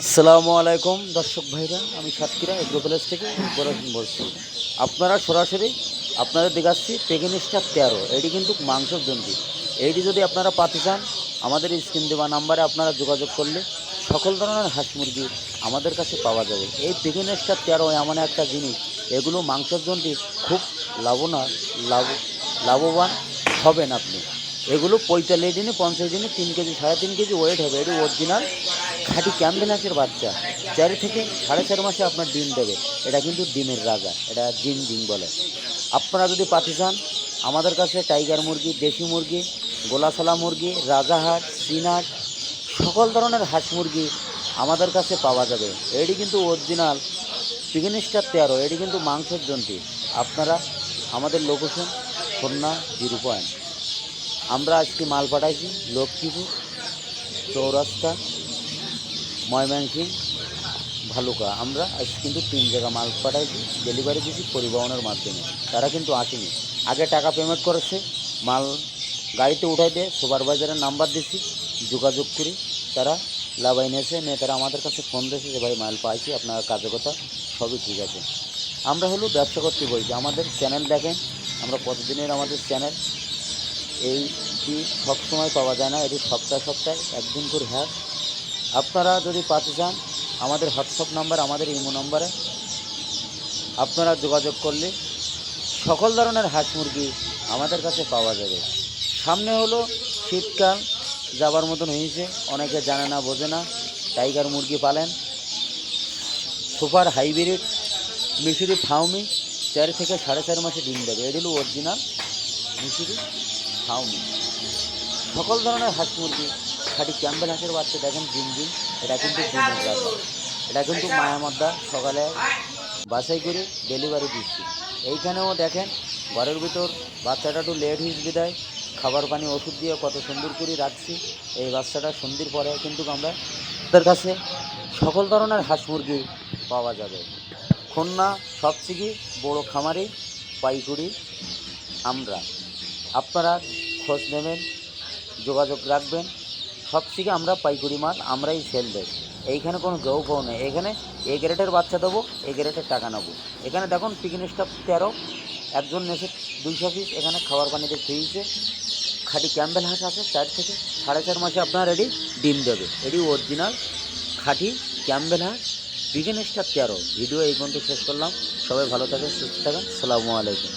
আসসালামু আলাইকুম দর্শক ভাইরা, আমি সাতক্ষীরা এগ্রো প্যালেস থেকে ইব্রাহিম বলছি। আপনারা সরাসরি আপনাদের দেখাচ্ছি পেকিং স্টার 13। এটি কিন্তু মাংসের জন্য। এইটি যদি আপনারা পাতে চান, আমাদের স্ক্রিন দেওয়া নাম্বারে আপনারা যোগাযোগ করলে সকল ধরনের হাঁস মুরগি আমাদের কাছে পাওয়া যাবে। এই পেকিং স্টার 13 এমন একটা জিনিস, এগুলো মাংসের জন্য খুব লাভবান হবেন আপনি। এগুলো 45 দিনে 50 দিনে 3 কেজি 3.5 কেজি ওয়েট হবে। এটি অরিজিনাল খাঁটি ক্যাম্বেল হাঁসের বাচ্চা 4 থেকে 4.5 মাসে আপনার ডিম দেবে। এটা কিন্তু ডিমের রাজা, এটা জিং বলে। আপনারা যদি পাতি চান, আমাদের কাছে টাইগার মুরগি, দেশি মুরগি, গোলাশালা মুরগি, রাজাহাঁস, চীনাহাঁস, সকল ধরনের হাঁস মুরগি আমাদের কাছে পাওয়া যাবে। এটি কিন্তু অরিজিনাল পেকিং স্টার 13। এটি কিন্তু মাংসের জন্যই। আপনারা আমাদের লোকেশন খুলনা 0 পয়েন্ট। আমরা আজকে মাল পাঠাইছি লক্ষ্মীপুর, চৌরাস্তা, ময়মনসিংহ, ভালুকা। আমরা আজ কিন্তু 3 জায়গা মাল পাঠাইছি, ডেলিভারি দিয়েছি পরিবহনের মাধ্যমে। তারা কিন্তু আসেনি, আগে টাকা পেমেন্ট করেছে, মাল গাড়িতে উঠাই দিয়ে সুপারভাইজারের নাম্বার দিচ্ছি, যোগাযোগ করি। তারা লাভাই নিয়েছে নিয়ে তারা আমাদের কাছে ফোন দিয়েছে যে ভাই মাল পাইছি, আপনার কাজের কথা সবই ঠিক আছে। আমরা হলো ব্যবসা করতে বলছি। আমাদের চ্যানেল দেখেন, আমরা কতদিনের আমাদের চ্যানেল। এইটি সবসময় পাওয়া যায় না, এটি সপ্তাহে একদিন করে হ্যাঁ। আপনারা যদি পাতে চান, আমাদের হোয়াটসঅ্যাপ নাম্বার, আমাদের ইমো নাম্বারে আপনারা যোগাযোগ করলে সকল ধরনের হাঁস মুরগি আমাদের কাছে পাওয়া যাবে। সামনে হলো শীতকাল যাবার মতন হয়েছে, অনেকে জানে না বোঝে না। টাইগার মুরগি পালেন, সুপার হাইব্রিড মিশরি ফাউমি 4 থেকে 4.5 মাসে ডিম দেবে। এটি হলো অরিজিনাল মিশরি ফাউমি। সকল ধরনের হাঁস মুরগি খাঁটি ক্যাম্বেল হাঁসের বাচ্চা দেখেন জিং। এটা কিন্তু ডিমের রাজা, এটা কিন্তু মায়ামদ্দা সকালে বাছাই করে ডেলিভারি দিচ্ছি। এইখানেও দেখেন ঘরের ভিতর বাচ্চাটা একটু লেট হয়ে বিদায় খাবার পানি ওষুধ দিয়ে কত সুন্দর করে রাখছি। এই বাচ্চাটা সন্ধির পরে কিন্তু আমরা আমাদের কাছে সকল ধরনের হাঁস মুরগি পাওয়া যাবে। খুলনা সবথেকে বড় খামারি পাইকারি আমরা। আপনারা খোঁজ নেবেন, যোগাযোগ রাখবেন। সবথেকে আমরা পাইকারি মাল আমরাই সেল দেয়। এইখানে কোনো জৌফও নেই। এখানে এ গ্রেডের বাচ্চা দেবো, এ গ্রেডের টাকা নেবো। এখানে দেখুন পেকিং স্টার 13 একজন নেছে 200 পিস। এখানে খাবার পানিতে ফ্রিজে খাঁটি ক্যাম্বেল হাঁস আছে 4 থেকে 4.5 মাসে আপনার এটি ডিম দেবে। এটি অরিজিনাল খাঁটি ক্যাম্বেল হাঁস পেকিং স্টার 13। ভিডিও এই পর্যন্ত শেষ করলাম। সবাই ভালো থাকেন, সুস্থ থাকেন। আসসালামু আলাইকুম।